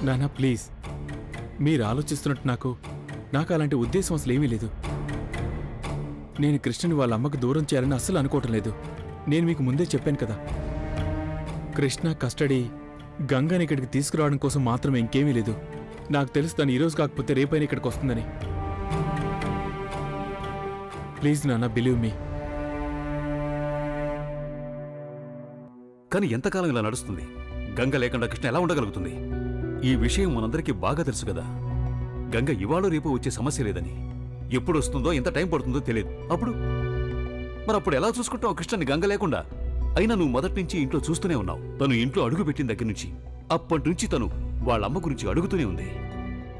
నానా ప్లీజ్, మీరు ఆలోచిస్తున్నట్టు నాకు అలాంటి ఉద్దేశం అసలు ఏమీ లేదు. నేను కృష్ణని వాళ్ళ అమ్మకు దూరం చేయాలని అస్సలు అనుకోవటం లేదు. నేను మీకు ముందే చెప్పాను కదా, కృష్ణ కస్టడీ గంగని ఇక్కడికి తీసుకురావడం కోసం మాత్రమే, ఇంకేమీ లేదు. నాకు తెలుసు తను ఈరోజు కాకపోతే రేపైనా ఇక్కడికి వస్తుందని. ప్లీజ్ నాన్న, బిలీవ్ మీ. కానీ ఎంతకాలం ఇలా నడుస్తుంది? గంగ లేకుండా కృష్ణ ఎలా ఉండగలుగుతుంది? ఈ విషయం మనందరికీ బాగా తెలుసు కదా. గంగ ఇవాళ రేపు వచ్చే సమస్య లేదని. ఎప్పుడు వస్తుందో, ఎంత టైం పడుతుందో తెలియదు. అప్పుడు ఎలా చూసుకుంటావు కృష్ణని గంగ లేకుండా? అయినా నువ్వు మొదటి నుంచి ఇంట్లో చూస్తూనే ఉన్నావు. తను ఇంట్లో అడుగు పెట్టిన దగ్గర నుంచి అప్పటి నుంచి తను వాళ్ళమ్మ గురించి అడుగుతూనే ఉంది.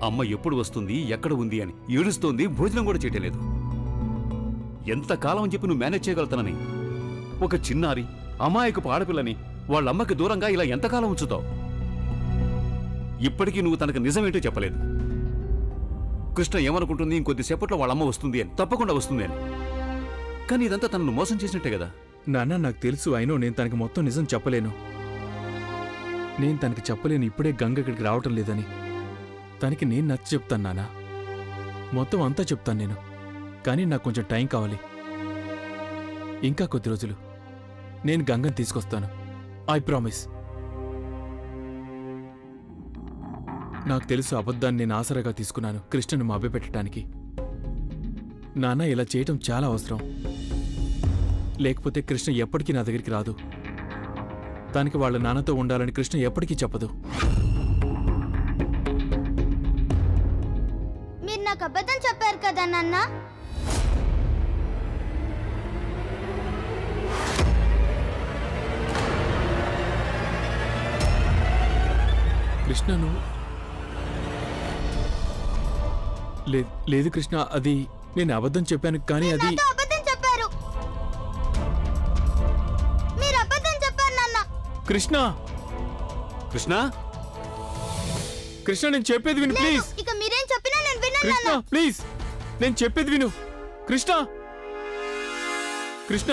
అమ్మ ఎప్పుడు వస్తుంది, ఎక్కడ ఉంది అని ఏడుస్తోంది. భోజనం కూడా చేయలేదు. ఎంతకాలం అని చెప్పి నువ్వు మేనేజ్ చేయగలుగుతానని? ఒక చిన్నారి అమాయకపు ఆడపిల్లని వాళ్ళమ్మకి దూరంగా ఇలా ఎంతకాలం ఉంచుతావు? ఇప్పటికీ నువ్వు తనకు నిజమేంటో చెప్పలేదు. కృష్ణ ఏమనుకుంటుంది, ఇంకొద్దిసేపట్లో వాళ్ళమ్మ వస్తుంది అని, తప్పకుండా వస్తుంది అని. కానీ ఇదంతా తనను మోసం చేసినట్టే కదా. నాన్న నాకు తెలుసు, అయినో నేను తనకి మొత్తం నిజం చెప్పలేను. నేను తనకి చెప్పలేను ఇప్పుడే గంగ ఇక్కడికి రావటం లేదని. తనకి నేను నచ్చ చెప్తాను నాన్న, మొత్తం అంతా చెప్తాను నేను. కానీ నాకు కొంచెం టైం కావాలి. ఇంకా కొద్ది రోజులు నేను గంగని తీసుకొస్తాను. I promise. నాకు తెలుసు అబద్ధాన్ని నేను ఆసరాగా తీసుకున్నాను కృష్ణను మభ్యపెట్టడానికి. నాన్న ఇలా చేయటం చాలా అవసరం. లేకపోతే కృష్ణ ఎప్పటికీ నా దగ్గరికి రాదు. తనకి వాళ్ళ నాన్నతో ఉండాలని కృష్ణ ఎప్పటికీ చెప్పదు. మీరు నాకు అబద్ధం చెప్పారు కదా నాన్న. కృష్ణను లేదు కృష్ణ, అది నేను అబద్ధం చెప్పాను. కానీ అది అబద్ధం చెప్పారు. మీరు అబద్ధం చెప్పారు నాన్న. కృష్ణ కృష్ణ కృష్ణ నేను చెప్పేది విను ప్లీజ్. ఇక మీరేం చెప్పినా నేను వినను కృష్ణ నాన్న. ప్లీజ్, నేను చెప్పేది విను. కృష్ణ కృష్ణ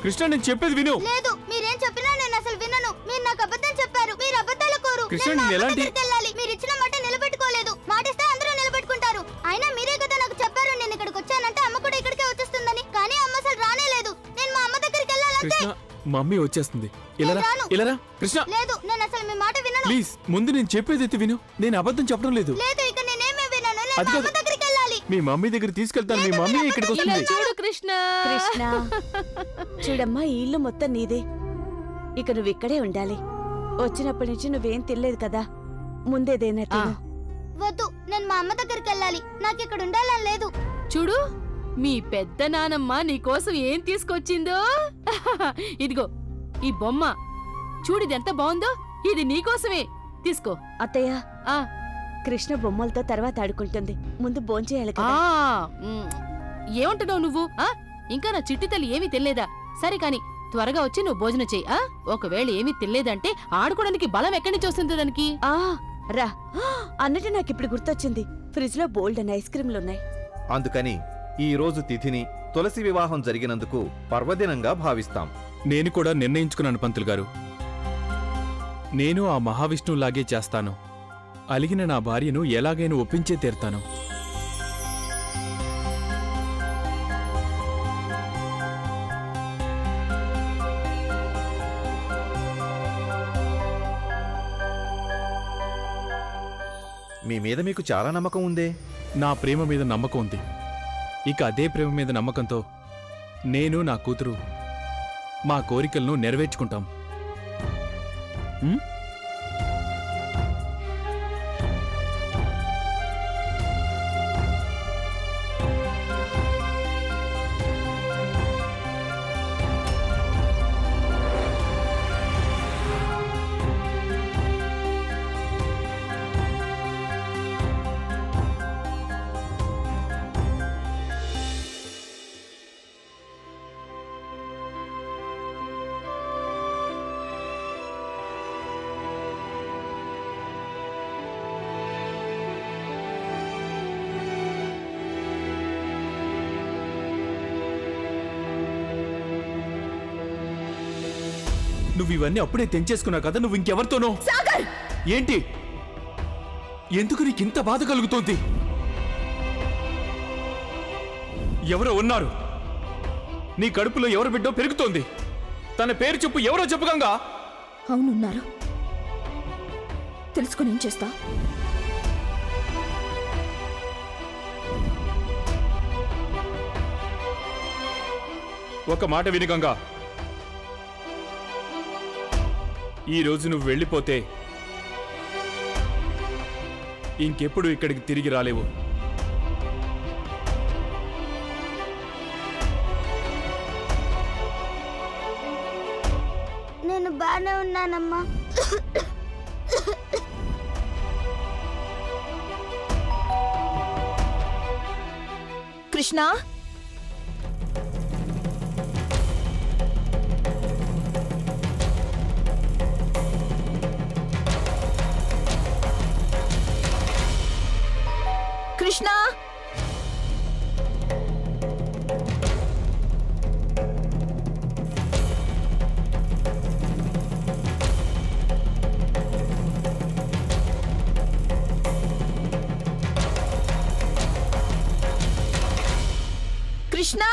కృష్ణ నేను చెప్పేది విను. లేదు, మీరేం చెప్పినా నేను అసలు వినను. మీరు నాకు అబద్ధం చెప్పారు. మీరు అబద్ధాల కోరు. కృష్ణ, నేను మా నేను అమ్మ ఎలాంటి- దగ్గరికి వెళ్ళాలి. మీరు ఇచ్చిన మాట నిలబెట్టుకోలేదు. మాటిస్తే అందరూ నిలబెట్టుకుంటారు. అయినా మీరే కదా నాకు చెప్పారు నేను ఇక్కడికి వచ్చానంటే అమ్మ కూడా ఇక్కడికే వచ్చేస్తుందని. కానీ అమ్మ అసలు రానే లేదు. నేను మా అమ్మ దగ్గరికి వెళ్ళాలంటే కృష్ణ మమ్మీ వచ్చేస్తుంది. ఇలారా నేను రాను. ఇలారా కృష్ణ లేదు, నేను అసలు మీ మాట వినను. ప్లీజ్, ముందు నేను చెప్పేది ఎత్తి విను. నేను అబద్ధం చెప్పడం లేదు. లేదు, ఇక నేనేమీ వినను. నేను అది మా కాదు. అమ్మ దగ్గరికి వెళ్ళాలి. మీ మమ్మీ దగ్గర తీసుకెళ్తాను. మీ మమ్మీ ఇక్కడికి ఇలా వస్తుంది. చూడు కృష్ణ. కృష్ణ చూడమ్మా, ఈ ఇల్లు మొత్తం నీదే. ఇక నువ్వు ఇక్కడే ఉండాలి. వచ్చినప్పటి నుంచి నువ్వేం తినలేదు కదా, ముందేదైనా తిను. వద్దు, నేను మా అమ్మ దగ్గరికి వెళ్ళాలి. నాకు ఇక్కడ ఉండాలని లేదు. చూడు, మీ పెద్ద నానమ్మ నీకోసం ఏం తీసుకొచ్చిందో. ఇదిగో ఈ బొమ్మ చూడిదెంత బాగుందో. ఇది నీకోసమే, తీసుకో. అత్తయ్య, ఆ కృష్ణ బొమ్మలతో తర్వాత ఆడుకుంటుంది. ముందు భోంచేయాలి ఆ కదా. ఏమంటున్నావు నువ్వు? ఇంకా నా చిట్టి తల్లి ఏమీ తినలేదా? సరే కాని త్వరగా వచ్చి నువ్వు భోజనం చెయ్యి. ఒకవేళ ఏమీ తినలేదంటే ఆడుకోవడానికి బలం ఎక్కడి నుంచి వస్తుంది దానికి? రా, అన్నట్టు నాకు ఇప్పుడు గుర్తొచ్చింది, ఫ్రిడ్జ్ లో బోల్డ్ అని ఐస్ క్రీమ్లున్నాయి. అందుకని ఈ రోజు తిథిని తులసి వివాహం జరిగినందుకు పర్వదినంగా భావిస్తాం. నేను కూడా నిర్ణయించుకున్నాను పంతులు గారు. నేను ఆ మహావిష్ణువులాగే చేస్తాను. అలిగిన నా భార్యను ఎలాగైనా ఒప్పించే తీరుతాను. మీ మీద మీకు చాలా నమ్మకం ఉందే. నా ప్రేమ మీద నమ్మకం ఉంది. ఇక అదే ప్రేమ మీద నమ్మకంతో నేను నా కూతురు మా కోరికలను నెరవేర్చుకుంటాం. నువ్వు ఇవన్నీ అప్పుడే తెంచేసుకున్నావు కదా. నువ్వు ఇంకెవరితోనో సాగర్, ఏంటి? ఎందుకు నీకింత బాధ కలుగుతోంది? ఎవరో ఉన్నారు. నీ కడుపులో ఎవరు బిడ్డో పెరుగుతోంది. తన పేరు చెప్పు, ఎవరో చెప్పు గంగా. అవునున్నారు. తెలుసుకుని ఏం చేస్తా? ఒక మాట విని గంగా, ఈ రోజు నువ్వు వెళ్ళిపోతే ఇంకెప్పుడు ఇక్కడికి తిరిగి రాలేవు. నేను బానే ఉన్నానమ్మా. కృష్ణ, కృష్ణ, కృష్ణ.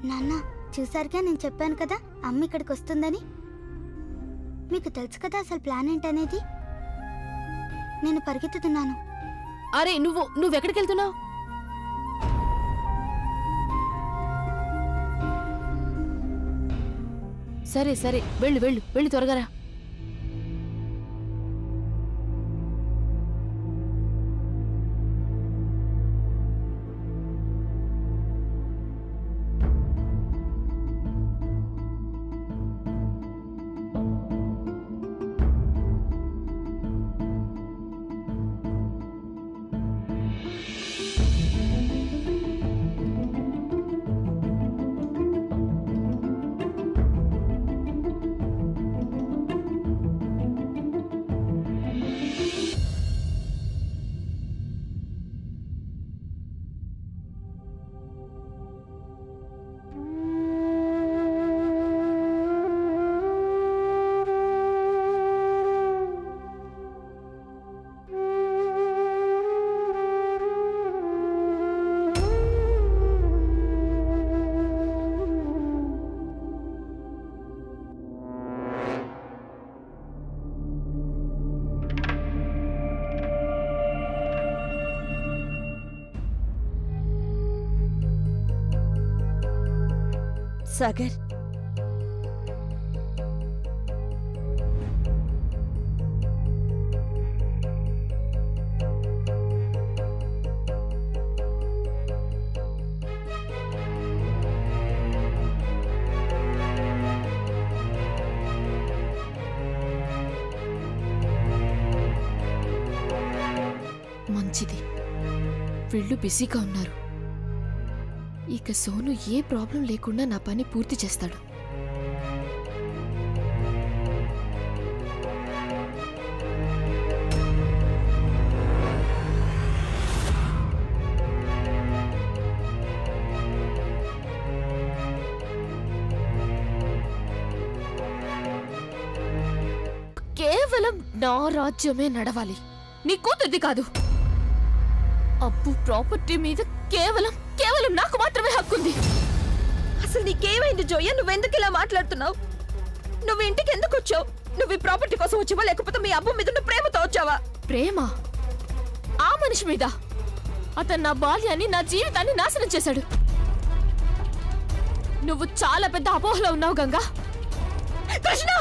నాన్న, చూసారుగా నేను చెప్పాను కదా అమ్మ ఇక్కడికి వస్తుందని. మీకు తెలుసు కదా అసలు ప్లాన్ ఏంటనేది. నేను పరిగెత్తుతున్నాను. అరే నువ్వెక్కడికి వెళ్తున్నావు? సరే సరే, వెళ్ళు వెళ్ళు వెళ్ళు, త్వరగా రా. సాగర్, మంచిది, వీళ్ళు బిజీగా ఉన్నారు. ఇక సోను ఏ ప్రాబ్లం లేకుండా నా పని పూర్తి చేస్తాడు. కేవలం నా రాజ్యమే నడవాలి, నీ కూతుర్ది కాదు. అప్పు ప్రాపర్టీ మీద కేవలం నాకు మాత్రమే హక్కుంది. అసలు నీకేమైంది జోయ? నువ్వెందుకు ఇలా మాట్లాడుతున్నావు? నువ్వు ఇంటికి ఎందుకు వచ్చావు? నువ్వు ఈ ప్రాపర్టీ కోసం వచ్చావా, లేకపోతే మీ అబ్బు మీద ప్రేమతో వచ్చావా? ప్రేమ ఆ మనిషి మీద? అతను నా బాల్యాన్ని, నా జీవితాన్ని నాశనం చేశాడు. నువ్వు చాలా పెద్ద అపోహలో ఉన్నావు గంగా. కృష్ణ!